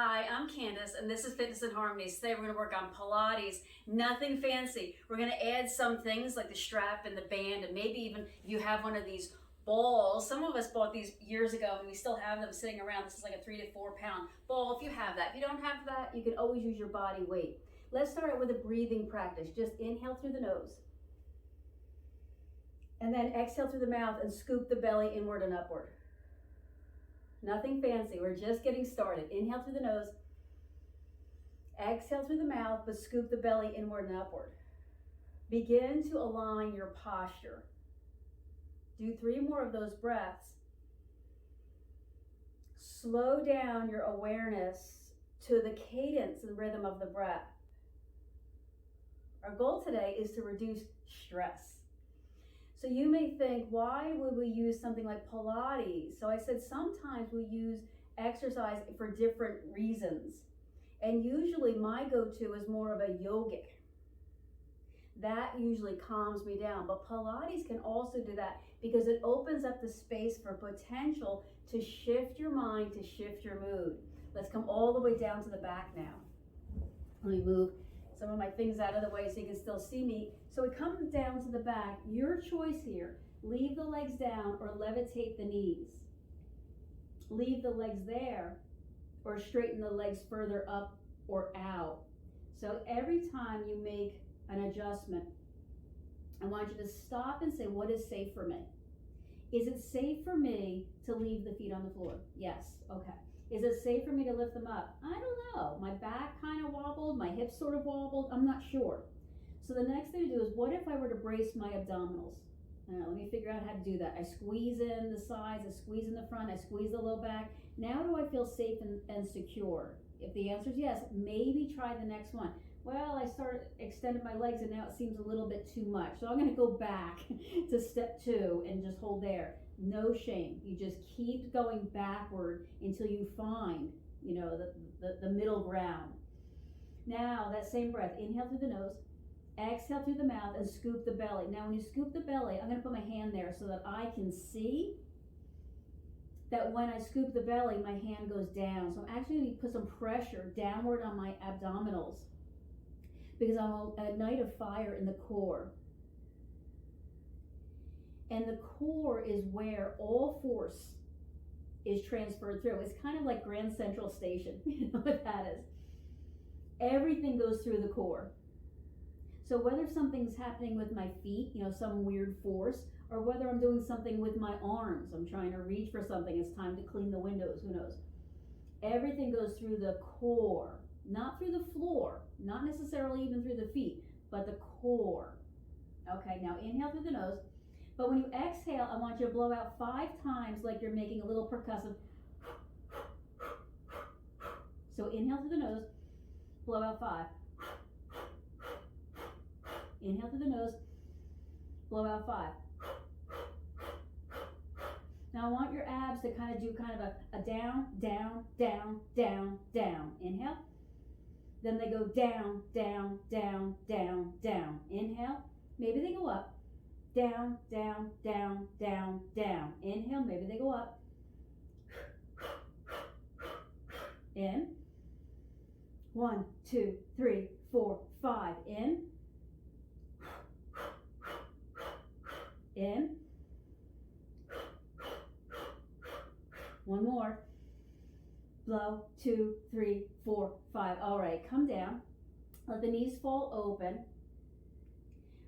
Hi, I'm Candace, and this is Fitness and Harmony. Today we're going to work on Pilates. Nothing fancy. We're going to add some things like the strap and the band, and maybe even if you have one of these balls. Some of us bought these years ago, and we still have them sitting around. This is like a 3 to 4 pound ball if you have that. If you don't have that, you can always use your body weight. Let's start out with a breathing practice. Just inhale through the nose, and then exhale through the mouth and scoop the belly inward and upward. Nothing fancy, we're just getting started. Inhale through the nose, exhale through the mouth, but scoop the belly inward and upward. Begin to align your posture. Do 3 more of those breaths. Slow down your awareness to the cadence and rhythm of the breath. Our goal today is to reduce stress. So you may think, why would we use something like Pilates? So I said sometimes we use exercise for different reasons. And usually my go-to is more of a yogic. That usually calms me down. But Pilates can also do that because it opens up the space for potential to shift your mind, to shift your mood. Let's come all the way down to the back now. Let me move some of my things out of the way so you can still see me. So we come down to the back. Your choice here. Leave the legs down or levitate the knees. Leave the legs there or straighten the legs further up or out. So every time you make an adjustment, I want you to stop and say, what is safe for me? Is it safe for me to leave the feet on the floor? Yes. Okay. Is it safe for me to lift them up? I don't know. My back kind of wobbled. My hips sort of wobbled. I'm not sure. So the next thing to do is, what if I were to brace my abdominals? Let me figure out how to do that. I squeeze in the sides. I squeeze in the front. I squeeze the low back. Now do I feel safe and secure? If the answer is yes, maybe try the next one. Well, I started extending my legs and now it seems a little bit too much. So I'm going to go back to step 2 and just hold there. No shame. You just keep going backward until you find, the middle ground. Now, that same breath, inhale through the nose, exhale through the mouth, and scoop the belly. Now, when you scoop the belly, I'm going to put my hand there so that I can see that when I scoop the belly, my hand goes down. So I'm actually going to put some pressure downward on my abdominals because I'm a ignite a fire in the core. And the core is where all force is transferred through. It's kind of like Grand Central Station. You know what that is? Everything goes through the core. So whether something's happening with my feet, some weird force, or whether I'm doing something with my arms, I'm trying to reach for something, it's time to clean the windows, who knows? Everything goes through the core, not through the floor, not necessarily even through the feet, but the core. Okay, now inhale through the nose. But when you exhale, I want you to blow out 5 times like you're making a little percussive. So inhale through the nose, blow out 5. Inhale through the nose, blow out 5. Now I want your abs to do a down, down, down, down, down. Inhale. Then they go down, down, down, down, down. Inhale. Maybe they go up. Down, down, down, down, down. Inhale, maybe they go up. In. 1, 2, 3, 4, 5. In. In. 1 more. Blow. 2, 3, 4, 5. All right, come down. Let the knees fall open.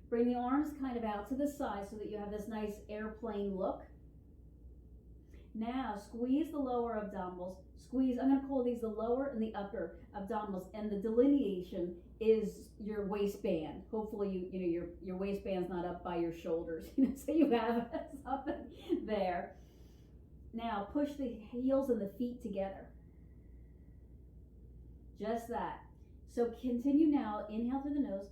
Bring the arms kind of out to the side so that you have this nice airplane look. Now squeeze the lower abdominals. Squeeze, I'm going to call these the lower and the upper abdominals, and the delineation is your waistband. Hopefully your waistband's not up by your shoulders, so you have something there. Now push the heels and the feet together. Just that. So continue now. Inhale through the nose.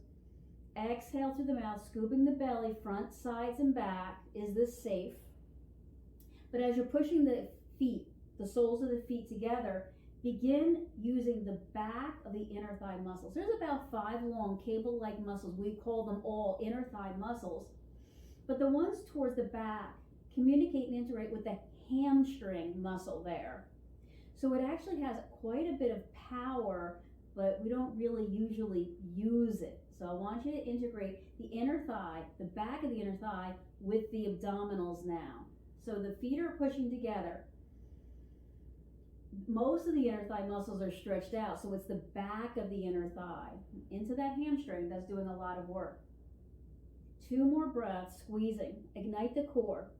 Exhale through the mouth, scooping the belly, front, sides, and back. Is this safe? But as you're pushing the feet, the soles of the feet together, begin using the back of the inner thigh muscles. There's about 5 long cable-like muscles. We call them all inner thigh muscles. But the ones towards the back communicate and interact with the hamstring muscle there. So it actually has quite a bit of power, but we don't really usually use it. So I want you to integrate the inner thigh, the back of the inner thigh, with the abdominals now. So the feet are pushing together. Most of the inner thigh muscles are stretched out, so it's the back of the inner thigh into that hamstring that's doing a lot of work. 2 more breaths, squeezing. Ignite the core.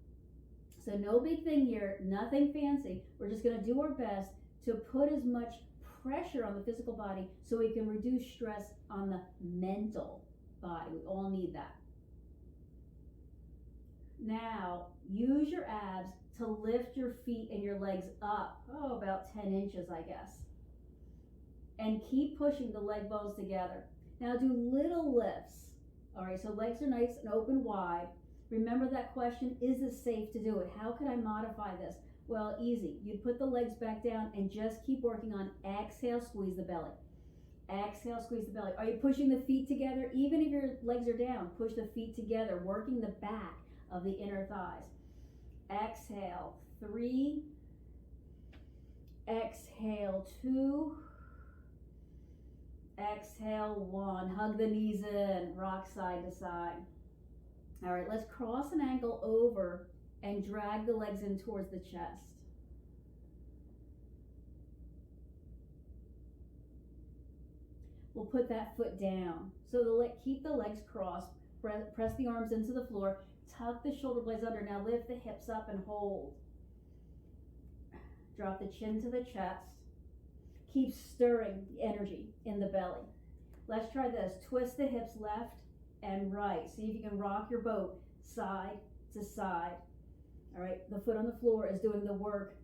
So no big thing here, nothing fancy. We're just going to do our best to put as much pressure on the physical body so we can reduce stress on the mental body. We all need that. Now, use your abs to lift your feet and your legs up, about 10 inches, I guess. And keep pushing the leg bones together. Now do little lifts. All right, so legs are nice and open wide. Remember that question, is it safe to do it? How can I modify this? Well, easy. You'd put the legs back down and just keep working on exhale, squeeze the belly. Exhale, squeeze the belly. Are you pushing the feet together? Even if your legs are down, push the feet together, working the back of the inner thighs. Exhale, 3. Exhale, 2. Exhale, 1. Hug the knees in, rock side to side. All right, let's cross an ankle over and drag the legs in towards the chest. We'll put that foot down. So keep the legs crossed, press the arms into the floor, tuck the shoulder blades under. Now lift the hips up and hold. Drop the chin to the chest. Keep stirring the energy in the belly. Let's try this. Twist the hips left and right. See if you can rock your boat side to side. All right, the foot on the floor is doing the work.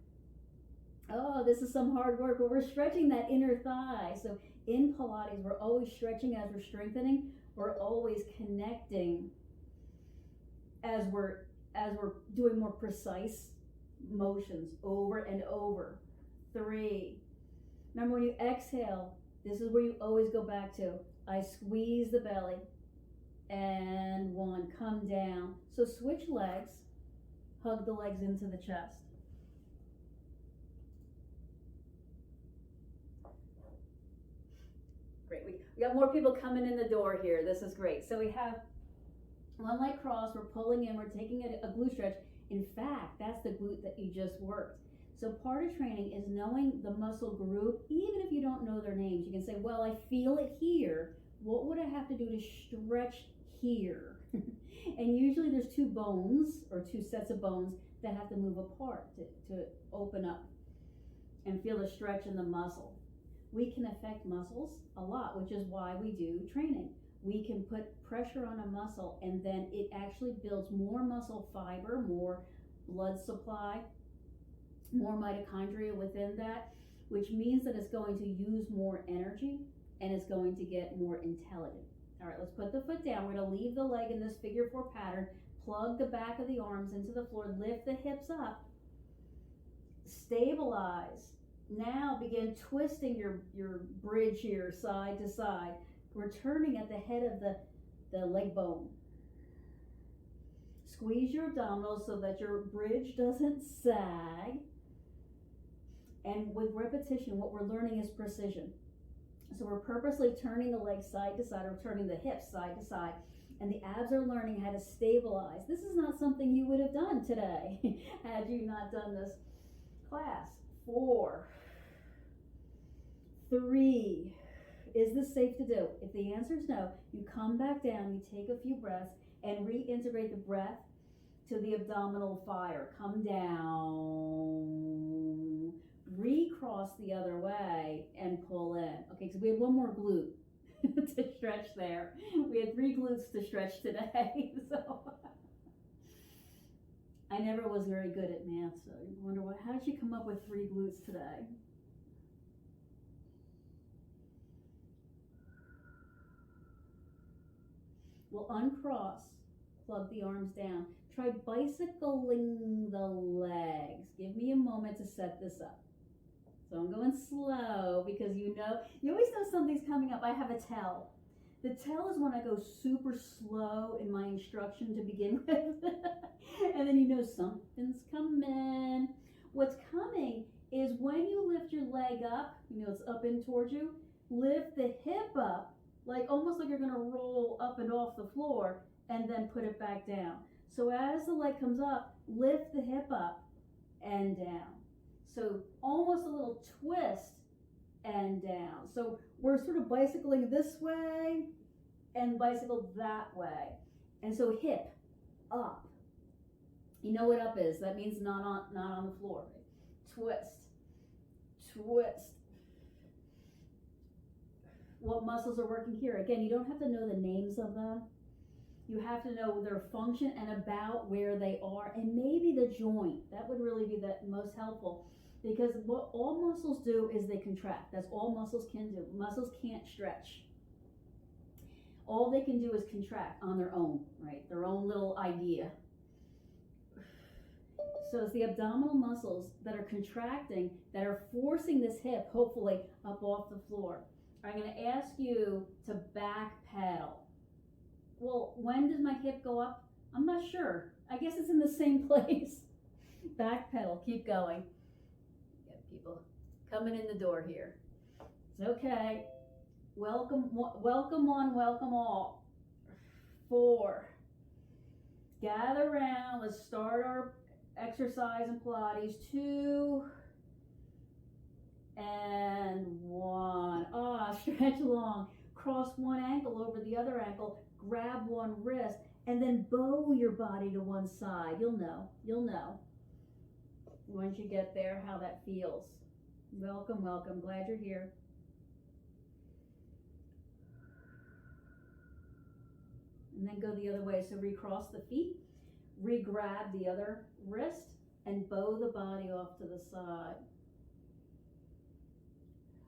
Oh, this is some hard work, but we're stretching that inner thigh. So in Pilates, we're always stretching as we're strengthening. We're always connecting as we're doing more precise motions over and over. 3. Remember, when you exhale, this is where you always go back to. I squeeze the belly. And 1, come down. So switch legs, hug the legs into the chest. Great, we got more people coming in the door here. This is great. So we have one leg cross, we're pulling in, we're taking a glute stretch. In fact, that's the glute that you just worked. So part of training is knowing the muscle group, even if you don't know their names. You can say, well, I feel it here. What would I have to do to stretch here? And usually there's 2 bones or 2 sets of bones that have to move apart to open up and feel the stretch in the muscle. We can affect muscles a lot, which is why we do training. We can put pressure on a muscle and then it actually builds more muscle fiber, more blood supply, more mitochondria within that, which means that it's going to use more energy and it's going to get more intelligent. All right, let's put the foot down. We're going to leave the leg in this figure 4 pattern, plug the back of the arms into the floor, lift the hips up, stabilize. Now begin twisting your bridge here side to side. We're turning at the head of the leg bone. Squeeze your abdominals so that your bridge doesn't sag. And with repetition, what we're learning is precision. So we're purposely turning the legs side to side, or turning the hips side to side, and the abs are learning how to stabilize. This is not something you would have done today had you not done this class. 4, 3. Is this safe to do? If the answer is no, you come back down, you take a few breaths, and reintegrate the breath to the abdominal fire. Come down. Recross the other way and pull in. Okay, so we had one more glute to stretch there. We had 3 glutes to stretch today. So I never was very good at math, so I wonder how did you come up with 3 glutes today? We'll uncross, plug the arms down. Try bicycling the legs. Give me a moment to set this up. So I'm going slow because you always know something's coming up. I have a tell. The tell is when I go super slow in my instruction to begin with. And then you know something's coming. What's coming is when you lift your leg up, you know, it's up in towards you, lift the hip up, like almost like you're gonna roll up and off the floor, and then put it back down. So as the leg comes up, lift the hip up and down. So almost a little twist and down. So we're sort of bicycling this way and bicycle that way. And so hip up. You know what up is? That means not on the floor. Twist, twist. What muscles are working here? Again, you don't have to know the names of them. You have to know their function and about where they are, and maybe the joint. That would really be the most helpful, because what all muscles do is they contract. That's all muscles can do. Muscles can't stretch. All they can do is contract on their own, right? Their own little idea. So it's the abdominal muscles that are contracting, that are forcing this hip, hopefully, up off the floor. I'm going to ask you to back pedal. Well, when does my hip go up? I'm not sure. I guess it's in the same place. Back pedal, keep going. Got people coming in the door here. It's okay. Welcome one, welcome all. 4. Gather around. Let's start our exercise in Pilates. 2 and 1. Stretch long. Cross one ankle over the other ankle. Grab one wrist and then bow your body to one side. You'll know once you get there how that feels. Welcome, welcome. Glad you're here. And then go the other way. So recross the feet, re-grab the other wrist, and bow the body off to the side.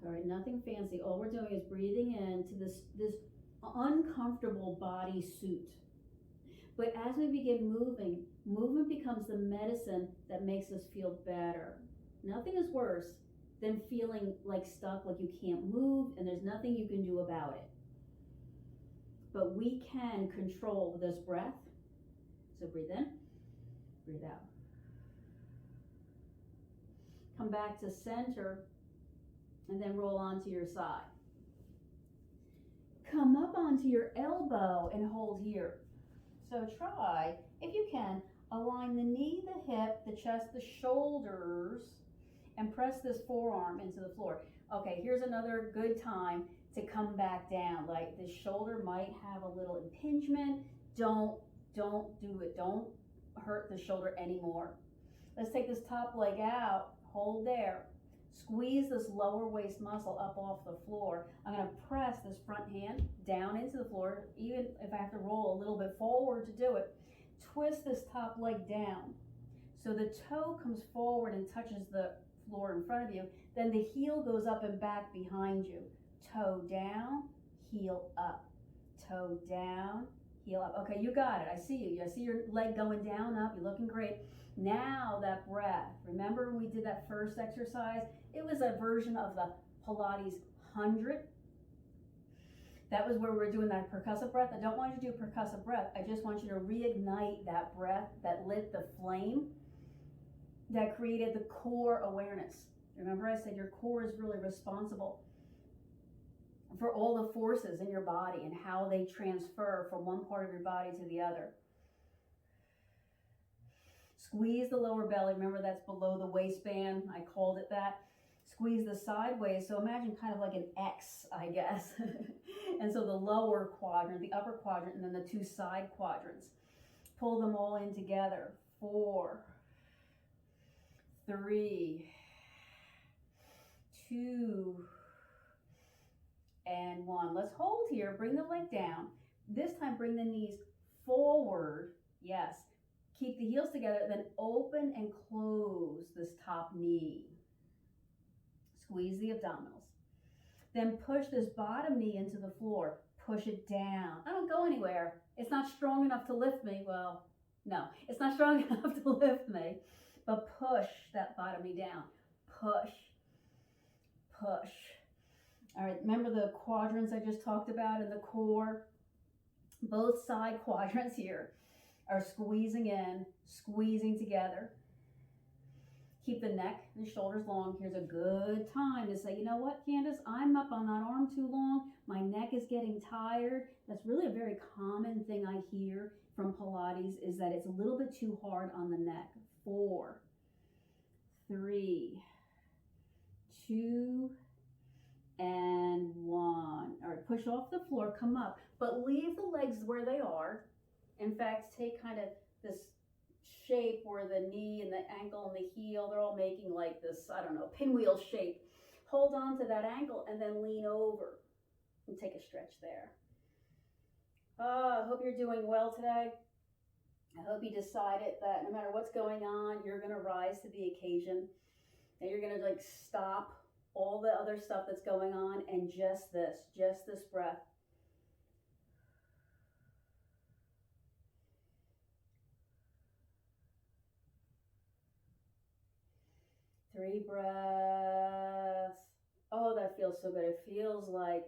All right, nothing fancy. All we're doing is breathing into this uncomfortable body suit. But as we begin moving, movement becomes the medicine that makes us feel better. Nothing is worse than feeling like stuck, like you can't move, and there's nothing you can do about it. But we can control this breath. So breathe in, breathe out. Come back to center, and then roll onto your side. Come up onto your elbow and hold here. So try, if you can, align the knee, the hip, the chest, the shoulders, and press this forearm into the floor. Okay, here's another good time to come back down. Like the shoulder might have a little impingement. Don't do it. Don't hurt the shoulder anymore. Let's take this top leg out. Hold there. Squeeze this lower waist muscle up off the floor. I'm going to press this front hand down into the floor, even if I have to roll a little bit forward to do it. Twist this top leg down. So the toe comes forward and touches the floor in front of you. Then the heel goes up and back behind you. Toe down, heel up. Toe down, heel up. Okay, you got it. I see you. I see your leg going down, up. You're looking great. Now that breath. Remember when we did that first exercise? It was a version of the Pilates 100. That was where we were doing that percussive breath. I don't want you to do percussive breath. I just want you to reignite that breath that lit the flame, that created the core awareness. Remember I said your core is really responsible for all the forces in your body and how they transfer from one part of your body to the other. Squeeze the lower belly. Remember that's below the waistband. I called it that. Squeeze the sideways. So imagine kind of like an X, I guess. And so the lower quadrant, the upper quadrant, and then the 2 side quadrants. Pull them all in together. 4, 3, 2, and 1. Let's hold here. Bring the leg down. This time bring the knees forward. Yes. Keep the heels together, then open and close this top knee. Squeeze the abdominals. Then push this bottom knee into the floor. Push it down. I don't go anywhere. It's not strong enough to lift me. Well, no, it's not strong enough to lift me. But push that bottom knee down. Push. Push. All right, remember the quadrants I just talked about in the core? Both side quadrants here are squeezing in, squeezing together. Keep the neck and shoulders long. Here's a good time to say, you know what, Candace, I'm up on that arm too long. My neck is getting tired. That's really a very common thing I hear from Pilates, is that it's a little bit too hard on the neck. 4, 3, 2, and 1. All right, push off the floor, come up, but leave the legs where they are. In fact, take kind of this shape where the knee and the ankle and the heel, they're all making like this, I don't know, pinwheel shape. Hold on to that ankle and then lean over and take a stretch there. I hope you're doing well today. I hope you decided that no matter what's going on, you're going to rise to the occasion, and you're going to like stop all the other stuff that's going on and just this breath. Three breaths. Oh, that feels so good. It feels like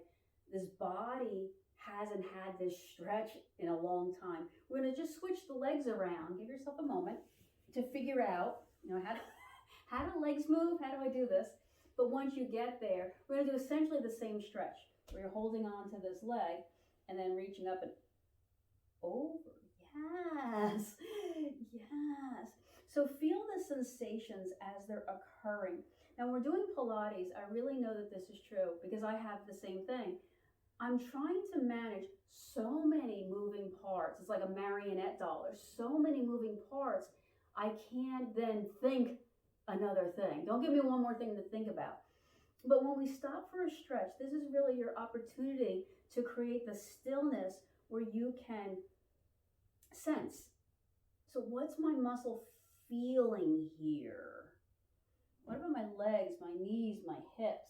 this body hasn't had this stretch in a long time. We're going to just switch the legs around. Give yourself a moment to figure out, how do legs move? How do I do this? But once you get there, we're going to do essentially the same stretch, where you're holding on to this leg and then reaching up and over. Yes. Yes. So feel the sensations as they're occurring. Now, when we're doing Pilates, I really know that this is true because I have the same thing. I'm trying to manage so many moving parts. It's like a marionette doll. There's so many moving parts. I can't then think another thing. Don't give me one more thing to think about. But when we stop for a stretch, this is really your opportunity to create the stillness where you can sense. So what's my muscle feeling here? What about my legs, my knees, my hips?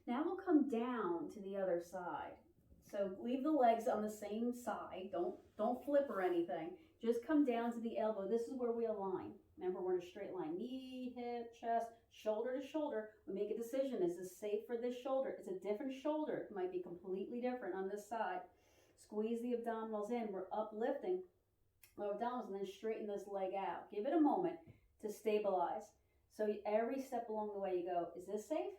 Now we'll come down to the other side. So leave the legs on the same side. Don't flip or anything. Just come down to the elbow. This is where we align. Remember, we're in a straight line. Knee, hip, chest, shoulder to shoulder. We make a decision. Is this safe for this shoulder? It's a different shoulder. It might be completely different on this side. Squeeze the abdominals in. We're uplifting lower abdominals and then straighten this leg out. Give it a moment to stabilize. So every step along the way you go, is this safe?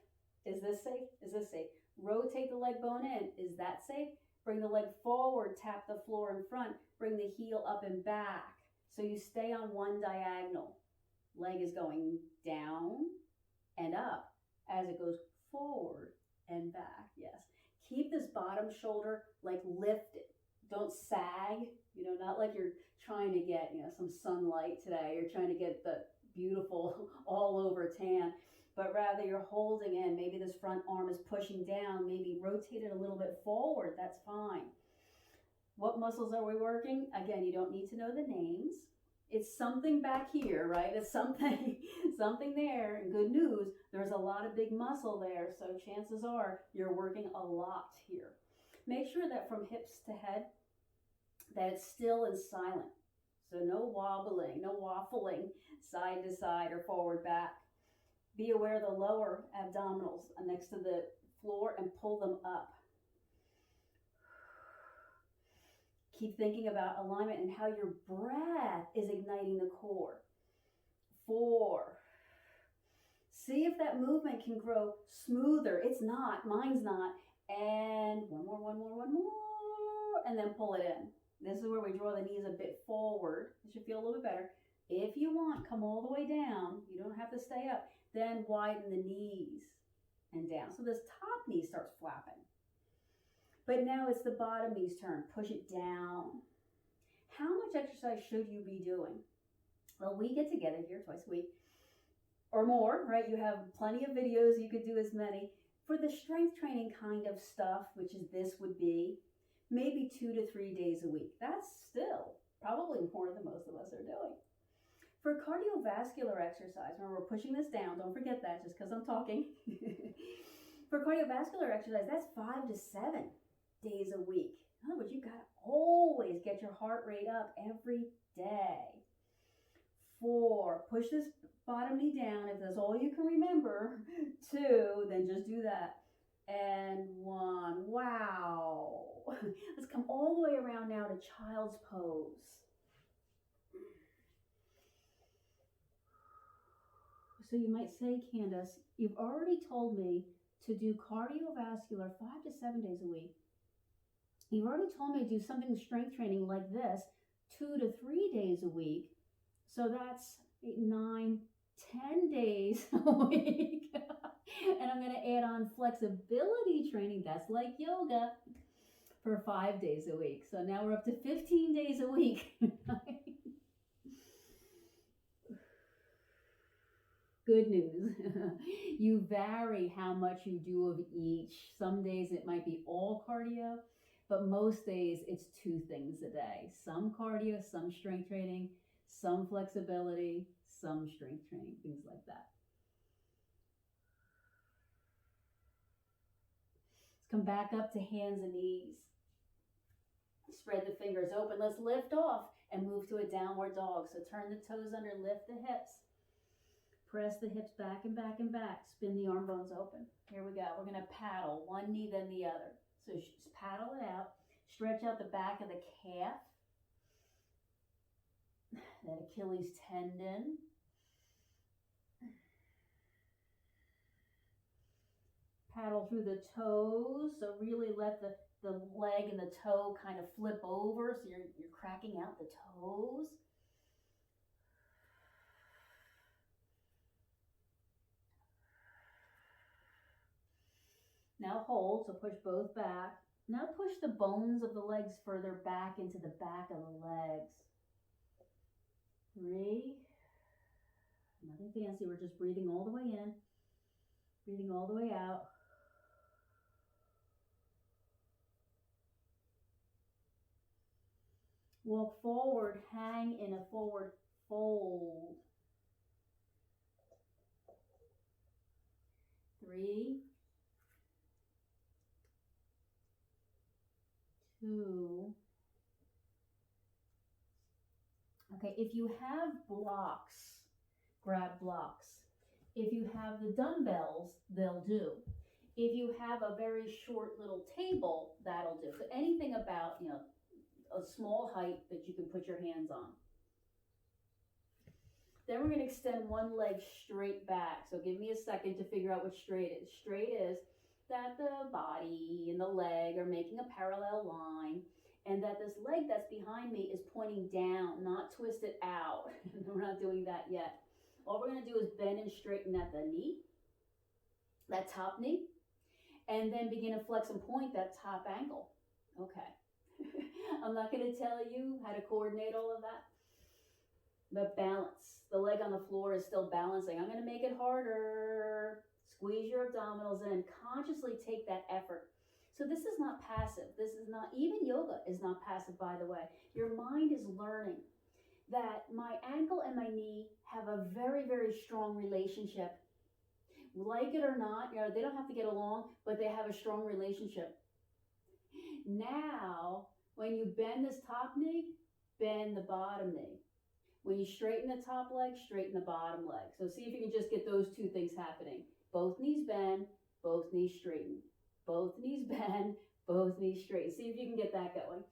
Is this safe? Is this safe? Rotate the leg bone in. Is that safe? Bring the leg forward, tap the floor in front. Bring the heel up and back. So you stay on one diagonal. Leg is going down and up as it goes forward and back. Yes. Keep this bottom shoulder like lifted. Don't sag, not like you're trying to get, some sunlight today. You're trying to get the beautiful all over tan. But rather you're holding in. Maybe this front arm is pushing down. Maybe rotate it a little bit forward. That's fine. What muscles are we working? Again, you don't need to know the names. It's something back here, right? It's something there. And good news, there's a lot of big muscle there. So chances are you're working a lot here. Make sure that from hips to head, that it's still and silent. So no wobbling, no waffling side to side or forward back. Be aware of the lower abdominals next to the floor and pull them up. Keep thinking about alignment and how your breath is igniting the core. 4. See if that movement can grow smoother. It's not. Mine's not. And one more. And then pull it in. This is where we draw the knees a bit forward. It should feel a little bit better. If you want, come all the way down. You don't have to stay up. Then widen the knees and down. So this top knee starts flapping. But now it's the bottom knee's turn. Push it down. How much exercise should you be doing? Well, we get together here twice a week or more, right? You have plenty of videos. You could do as many. For the strength training kind of stuff, which is this would be, maybe 2 to 3 days a week. That's still probably more than most of us are doing. For cardiovascular exercise, when we're pushing this down, don't forget that just because I'm talking. For cardiovascular exercise, that's 5 to 7 days a week. In other words, you got to always get your heart rate up every day. 4, push this bottom knee down. If that's all you can remember. 2, then just do that. And 1, wow. Let's come all the way around now to child's pose. So you might say, Candace, you've already told me to do cardiovascular 5 to 7 days a week. You've already told me to do something strength training like this 2 to 3 days a week. So that's 8, 9, 10 days a week. And I'm going to add on flexibility training. That's like yoga for 5 days a week. So now we're up to 15 days a week. Good news. You vary how much you do of each. Some days it might be all cardio, but most days it's 2 things a day. Some cardio, some strength training, some flexibility, some strength training, things like that. Let's come back up to hands and knees. Spread the fingers open. Let's lift off and move to a downward dog. So turn the toes under, lift the hips. Press the hips back and back and back. Spin the arm bones open. Here we go. We're going to paddle one knee, then the other. So just paddle it out. Stretch out the back of the calf. That Achilles tendon. Paddle through the toes. So really let the leg and the toe kind of flip over. So you're cracking out the toes. Now hold, so push both back. Now push the bones of the legs further back into the back of the legs. 3. Nothing fancy, we're just breathing all the way in, breathing all the way out. Walk forward, hang in a forward fold. 3, 2. Okay, if you have blocks, grab blocks. If you have the dumbbells, they'll do. If you have a very short little table, that'll do. So anything about, a small height that you can put your hands on. Then we're going to extend one leg straight back. So give me a second to figure out what straight is. Straight is that the body and the leg are making a parallel line, and that this leg that's behind me is pointing down, not twisted out. We're not doing that yet. All we're going to do is bend and straighten at the knee, that top knee, and then begin to flex and point that top ankle. Okay. I'm not going to tell you how to coordinate all of that, but balance. The leg on the floor is still balancing. I'm going to make it harder. Squeeze your abdominals in. Consciously take that effort. So this is not passive. This is not, even yoga is not passive, by the way. Your mind is learning that my ankle and my knee have a very, very strong relationship. Like it or not, they don't have to get along, but they have a strong relationship. Now, when you bend this top knee, bend the bottom knee. When you straighten the top leg, straighten the bottom leg. So see if you can just get those 2 things happening. Both knees bend, both knees straighten. Both knees bend, both knees straighten. See if you can get that going.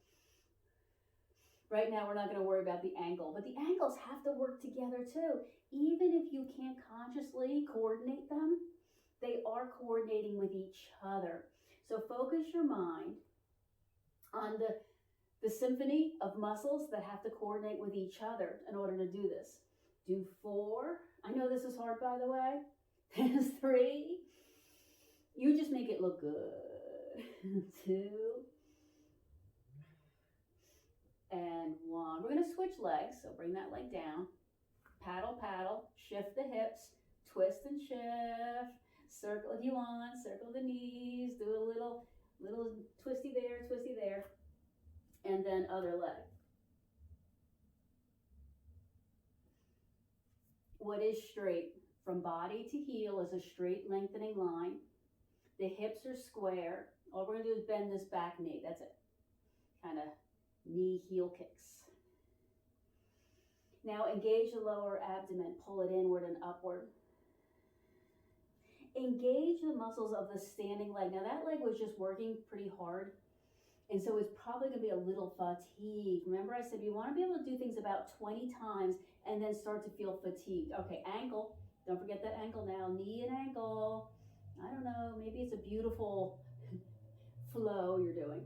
Right now, we're not going to worry about the ankle, but the ankles have to work together too. Even if you can't consciously coordinate them, they are coordinating with each other. So focus your mind on the symphony of muscles that have to coordinate with each other in order to do this. Do 4. I know this is hard, by the way. There's 3. You just make it look good. 2. And 1. We're going to switch legs. So bring that leg down. Paddle, paddle. Shift the hips. Twist and shift. Circle if you want. Circle the knees. Do a little twisty there, twisty there. And then other leg. What is straight? From body to heel is a straight lengthening line. The hips are square. All we're going to do is bend this back knee. That's it. Kind of knee heel kicks. Now engage the lower abdomen. Pull it inward and upward. Engage the muscles of the standing leg. Now that leg was just working pretty hard, and so it's probably going to be a little fatigued. Remember I said you want to be able to do things about 20 times and then start to feel fatigued. Okay, ankle, Don't forget that ankle now, knee and ankle. I don't know, maybe it's a beautiful flow you're doing.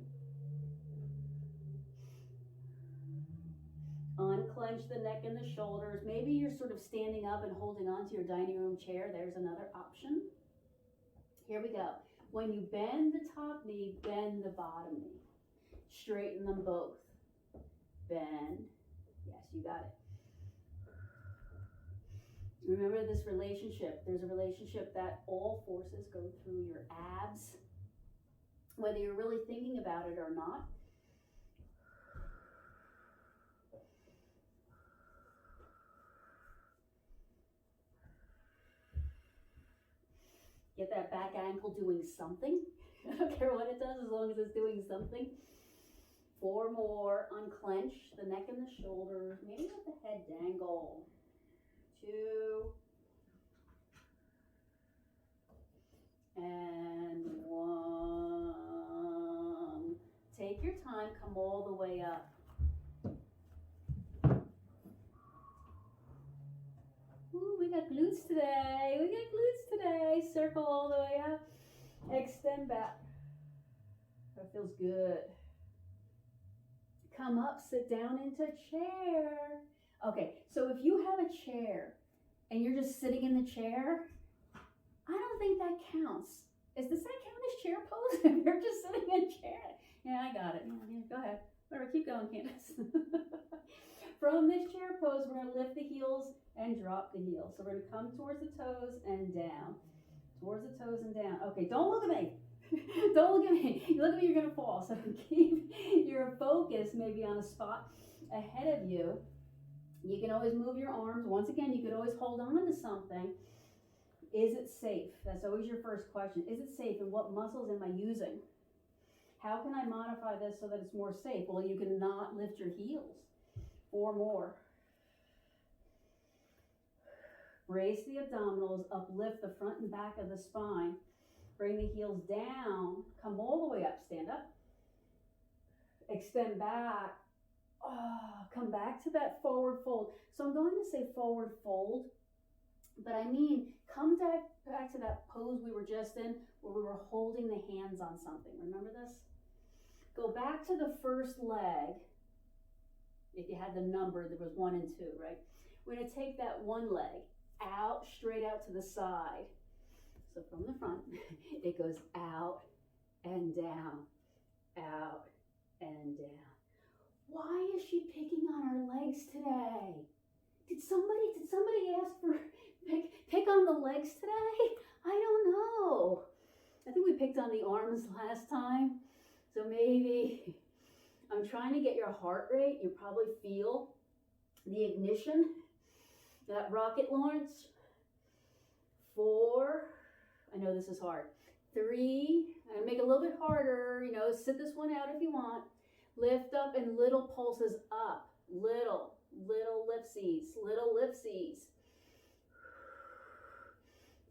Unclench the neck and the shoulders. Maybe you're sort of standing up and holding on to your dining room chair. There's another option. Here we go. When you bend the top knee, bend the bottom knee. Straighten them both. Bend. Yes, you got it. Remember this relationship. There's a relationship that all forces go through your abs, whether you're really thinking about it or not. Get that back ankle doing something. I don't care what it does as long as it's doing something. 4 more. Unclench the neck and the shoulders. Maybe let the head dangle. 2. And 1. Take your time. Come all the way up. Ooh, we got glutes today. We got glutes today. Circle all the way up. Extend back. That feels good. Come up, sit down into chair. Okay, so if you have a chair and you're just sitting in the chair, I don't think that counts. Does that count as chair pose if you're just sitting in a chair? Yeah, I got it. Yeah, go ahead. Whatever, keep going, Candace. From this chair pose, we're going to lift the heels and drop the heels. So we're going to come towards the toes and down. Towards the toes and down. Okay, don't look at me. Don't look at me. You look at me, you're going to fall. So keep your focus maybe on a spot ahead of you. You can always move your arms. Once again, you could always hold on to something. Is it safe? That's always your first question. Is it safe, and what muscles am I using? How can I modify this so that it's more safe? Well, you can not lift your heels. 4 more. Brace the abdominals, uplift the front and back of the spine. Bring the heels down, come all the way up, stand up. Extend back. Come back to that forward fold. So I'm going to say forward fold, but I mean come back to that pose we were just in where we were holding the hands on something. Remember this? Go back to the first leg. If you had the number, there was 1 and 2, right? We're going to take that one leg out, straight out to the side. So from the front, it goes out and down, out and down. Why is she picking on her legs today? Did somebody ask for pick on the legs today? I don't know. I think we picked on the arms last time. So maybe I'm trying to get your heart rate. You probably feel the ignition, that rocket launch. 4. I know this is hard. 3. I'm make it a little bit harder. Sit this one out if you want. Lift up and little pulses up. Little liftsies. Little liftsies.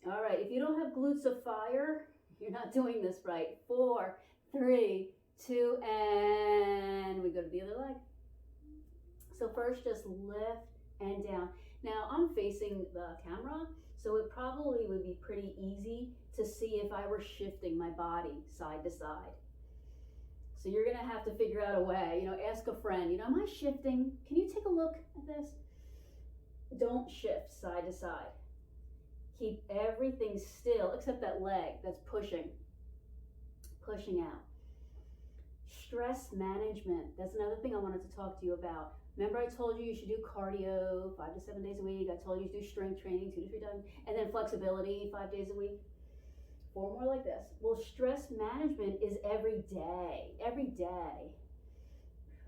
All right. If you don't have glutes of fire, you're not doing this right. 4, 3, 2, and we go to the other leg. So first, just lift and down. Now I'm facing the camera, so it probably would be pretty easy to see if I were shifting my body side to side. So you're gonna have to figure out a way, ask a friend, am I shifting? Can you take a look at this? Don't shift side to side. Keep everything still, except that leg that's pushing out. Stress management, that's another thing I wanted to talk to you about. Remember I told you should do cardio 5 to 7 days a week. I told you to do strength training 2 to 3 times, and then flexibility 5 days a week. 4 more like this. Well, stress management is every day.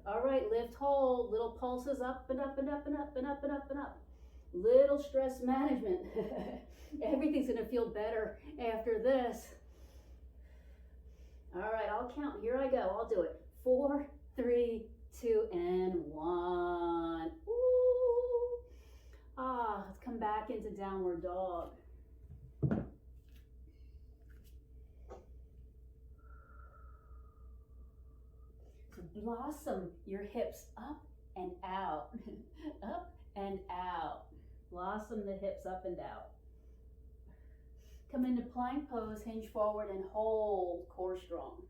All right, lift, hold, little pulses up and up and up and up and up and up and up. Little stress management. Everything's gonna feel better after this. All right, I'll count. Here I go. I'll do it. 4, 3, 2, and 1. Ooh. Let's come back into downward dog. So blossom your hips up and out. Up and out. Blossom the hips up and out. Come into plank pose, hinge forward and hold core strong.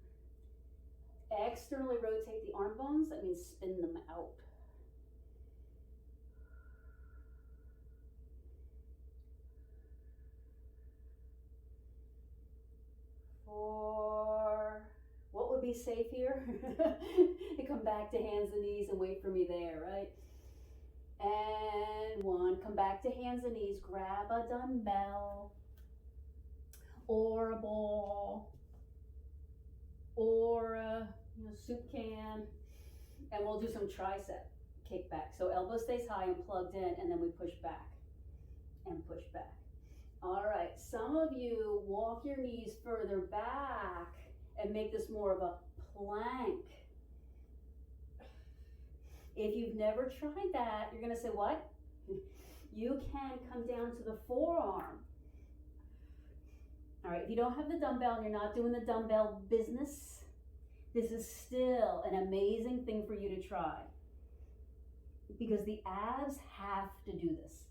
Externally rotate the arm bones, that means spin them out. 4. What would be safe here? You come back to hands and knees and wait for me there, right? And 1, come back to hands and knees, grab a dumbbell or a ball or a soup can, and we'll do some tricep kickback. So elbow stays high and plugged in, and then we push back and push back. All right, some of you walk your knees further back and make this more of a plank. If you've never tried that, you're gonna say, what? You can come down to the forearm. All right, if you don't have the dumbbell and you're not doing the dumbbell business, this is still an amazing thing for you to try, because the abs have to do this.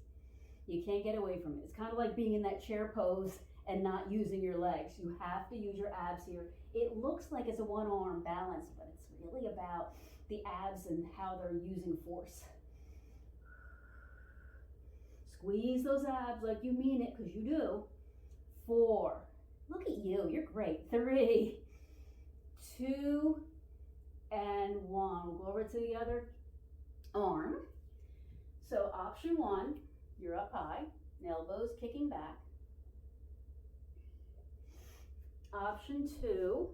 You can't get away from it. It's kind of like being in that chair pose and not using your legs. You have to use your abs here. It looks like it's a one-arm balance, but it's really about the abs and how they're using force. Squeeze those abs like you mean it, because you do. 4. Look at you, you're great. 3, 2, and 1. We'll go over to the other arm. So option 1, you're up high, elbows kicking back. Option 2,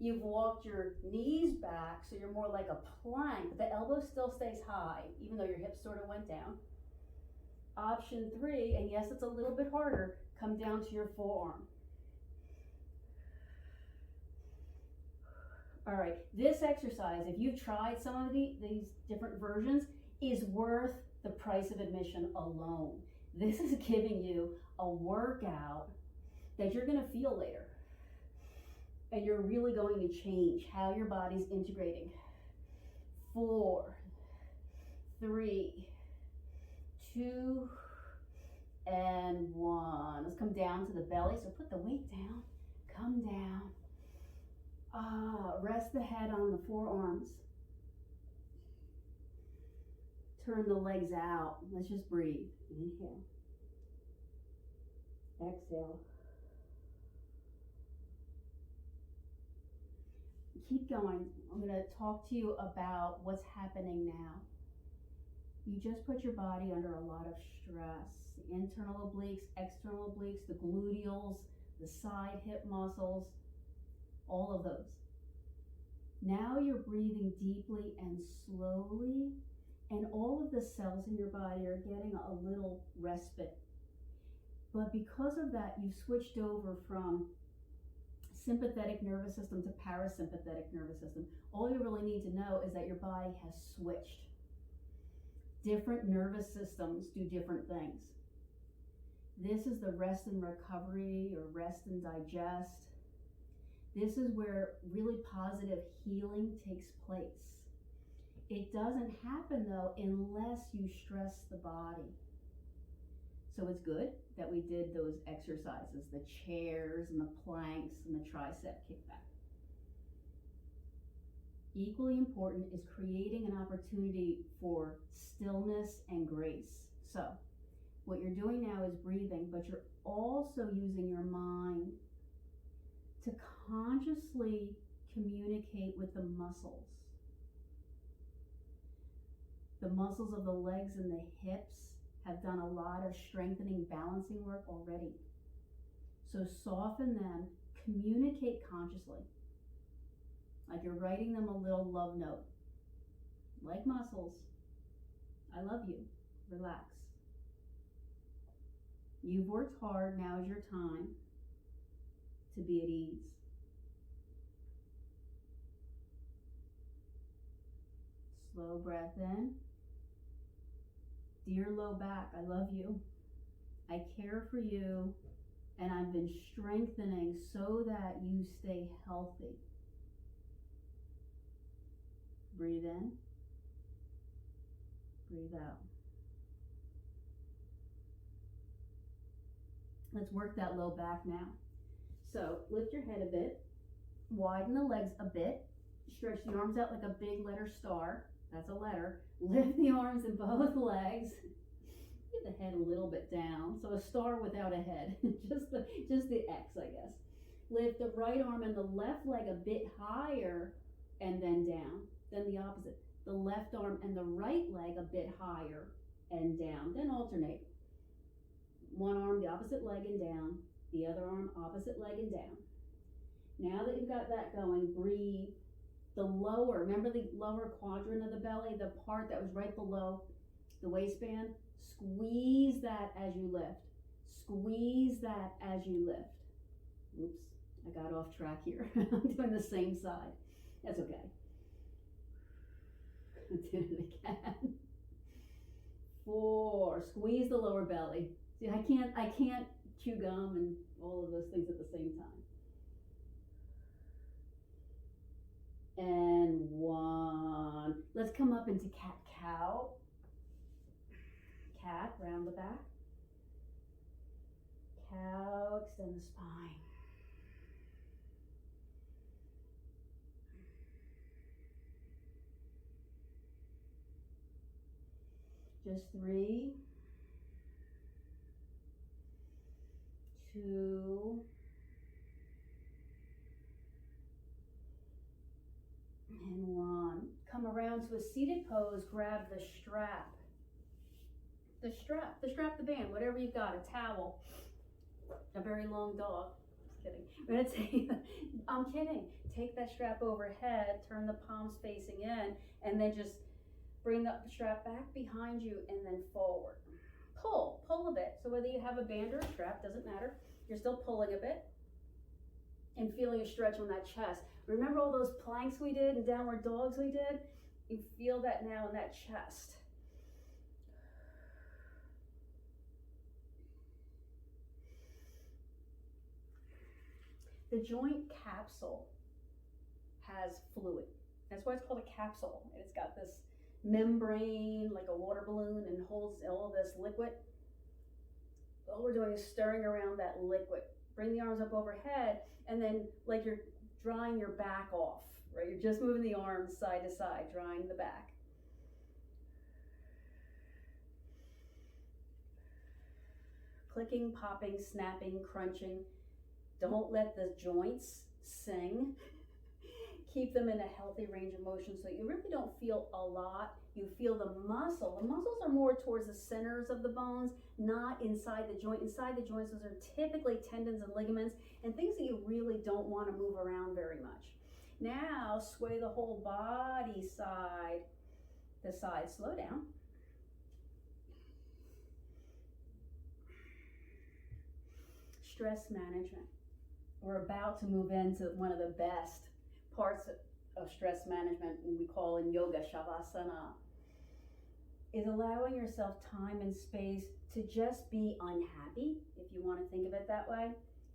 you've walked your knees back, so you're more like a plank, but the elbow still stays high, even though your hips sort of went down. Option 3, and yes, it's a little bit harder, come down to your forearm. All right, this exercise, if you've tried some of these different versions, is worth the price of admission alone. This is giving you a workout that you're gonna feel later. And you're really going to change how your body's integrating. 4, 3, 2, and 1. Let's come down to the belly. So put the weight down, come down. Rest the head on the forearms. Turn the legs out. Let's just breathe. Inhale. Exhale. Keep going. I'm going to talk to you about what's happening now. You just put your body under a lot of stress. The internal obliques, external obliques, the gluteals, the side hip muscles, all of those. Now you're breathing deeply and slowly, and all of the cells in your body are getting a little respite. But because of that, you've switched over from sympathetic nervous system to parasympathetic nervous system. All you really need to know is that your body has switched. Different nervous systems do different things. This is the rest and recovery, or rest and digest. This is where really positive healing takes place. It doesn't happen though unless you stress the body. So it's good that we did those exercises, the chairs and the planks and the tricep kickback. Equally important is creating an opportunity for stillness and grace. So what you're doing now is breathing, but you're also using your mind to consciously communicate with the muscles. The muscles of the legs and the hips have done a lot of strengthening, balancing work already. So soften them, communicate consciously. Like you're writing them a little love note. Like muscles, I love you, relax. You've worked hard, now is your time to be at ease. Slow breath in. Dear low back, I love you. I care for you, and I've been strengthening so that you stay healthy. Breathe in. Breathe out. Let's work that low back now. So lift your head a bit, widen the legs a bit, stretch the arms out like a big letter star. That's a letter. Lift the arms in both legs. Give the head a little bit down. So a star without a head. just the X, I guess. Lift the right arm and the left leg a bit higher and then down. Then the opposite. The left arm and the right leg a bit higher and down. Then alternate. One arm, the opposite leg and down. The other arm, opposite leg and down. Now that you've got that going, breathe. The lower, remember the lower quadrant of the belly, the part that was right below the waistband? Squeeze that as you lift. Squeeze that as you lift. Oops, I got off track here. I'm doing the same side. That's okay. I did it again. 4, squeeze the lower belly. See, I can't chew gum and all of those things at the same time. And 1. Let's come up into cat-cow. Cat, round the back. Cow, extend the spine. Just 3, 2, and 1. Come around to a seated pose, grab the strap. The strap, the band, whatever you've got, a towel, a very long dog. Just kidding. I'm gonna take, I'm kidding. Take that strap overhead, turn the palms facing in, and then just bring the strap back behind you and then forward. Pull a bit. So whether you have a band or a strap, doesn't matter. You're still pulling a bit and feeling a stretch on that chest. Remember all those planks we did and downward dogs we did? You feel that now in that chest. The joint capsule has fluid. That's why it's called a capsule. It's got this membrane like a water balloon and holds all this liquid. All we're doing is stirring around that liquid. Bring the arms up overhead and then like you're drying your back off, right? You're just moving the arms side to side, drying the back. Clicking, popping, snapping, crunching. Don't let the joints sing. Keep them in a healthy range of motion so you really don't feel a lot. You feel the muscle. The muscles are more towards the centers of the bones, not inside the joint. Inside the joints, those are typically tendons and ligaments and things that you really don't want to move around very much. Now, sway the whole body side to side. Slow down. Stress management. We're about to move into one of the best parts of stress management, and we call in yoga shavasana, is allowing yourself time and space to just be unhappy, if you want to think of it that way,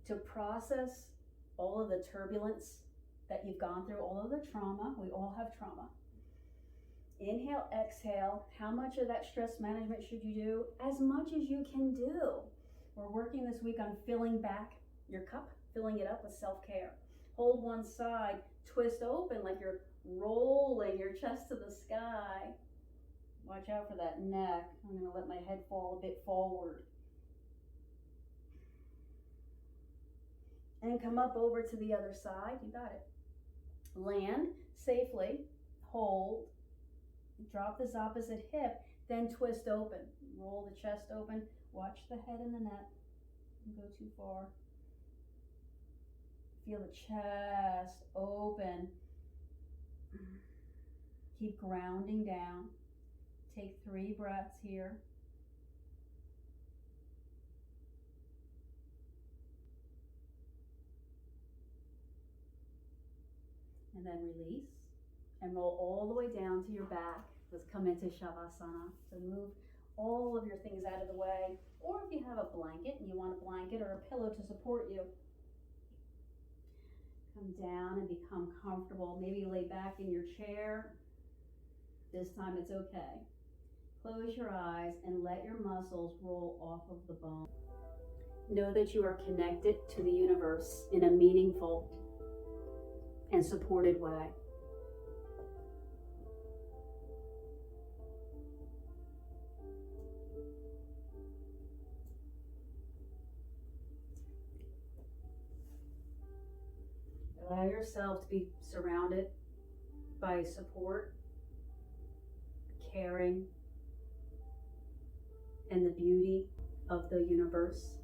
to process all of the turbulence that you've gone through, all of the trauma. We all have trauma. Inhale, exhale. How much of that stress management should you do? As much as you can do. We're working this week on filling back your cup, filling it up with self-care. Hold one side, twist open like you're rolling your chest to the sky. Watch out for that neck. I'm going to let my head fall a bit forward. And come up over to the other side. You got it. Land safely. Hold. Drop this opposite hip. Then twist open. Roll the chest open. Watch the head and the neck. Don't go too far. Feel the chest open. Keep grounding down. Take 3 breaths here. And then release. And roll all the way down to your back. Let's come into Shavasana. So move all of your things out of the way. Or if you have a blanket and you want a blanket or a pillow to support you, come down and become comfortable. Maybe lay back in your chair. This time it's okay. Close your eyes and let your muscles roll off of the bone. Know that you are connected to the universe in a meaningful and supported way. Allow yourself to be surrounded by support, caring, and the beauty of the universe.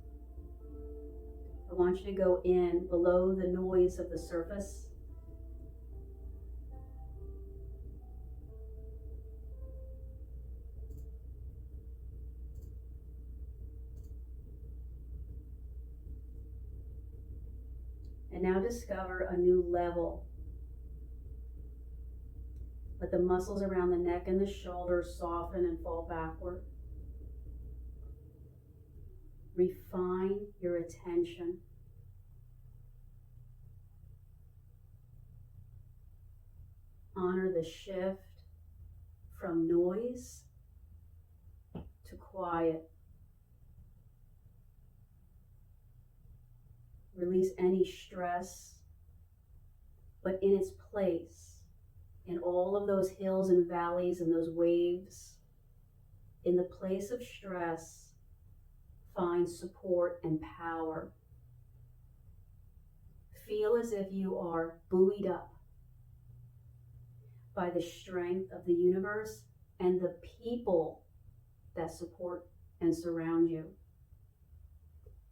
I want you to go in below the noise of the surface. And now discover a new level. Let the muscles around the neck and the shoulders soften and fall backward. Refine your attention. Honor the shift from noise to quiet. Release any stress, but in its place, in all of those hills and valleys and those waves, in the place of stress, find support and power. Feel as if you are buoyed up by the strength of the universe and the people that support and surround you.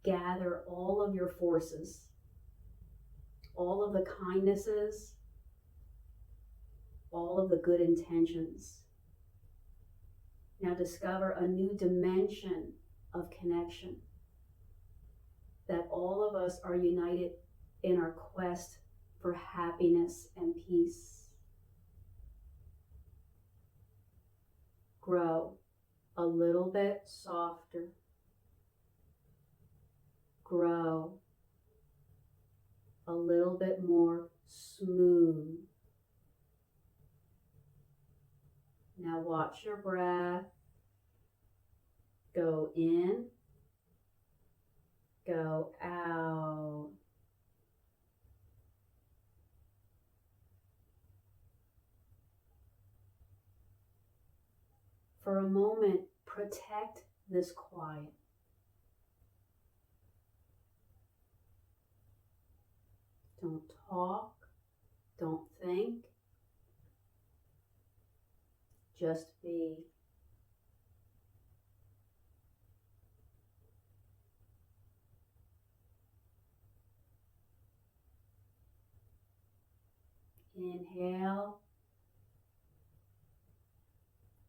Gather all of your forces, all of the kindnesses, all of the good intentions. Now discover a new dimension of connection, that all of us are united in our quest for happiness and peace. Grow a little bit softer. Grow a little bit more smooth. Now watch your breath. Go in, go out. For a moment, protect this quiet. Don't talk, don't think, just be. Inhale,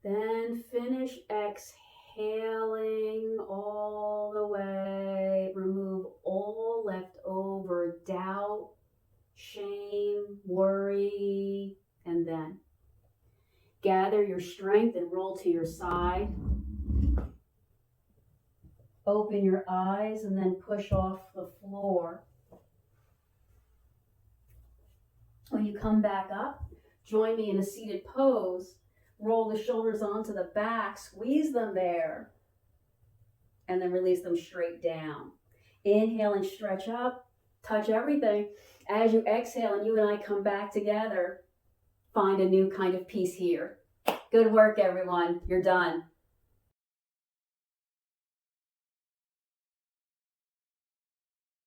then finish exhaling all the way. Remove all leftover doubt, shame, worry, and then gather your strength and roll to your side. Open your eyes and then push off the floor. When you come back up, join me in a seated pose. Roll the shoulders onto the back, squeeze them there, and then release them straight down. Inhale and stretch up, touch everything. As you exhale and you and I come back together, find a new kind of peace here. Good work, everyone. You're done.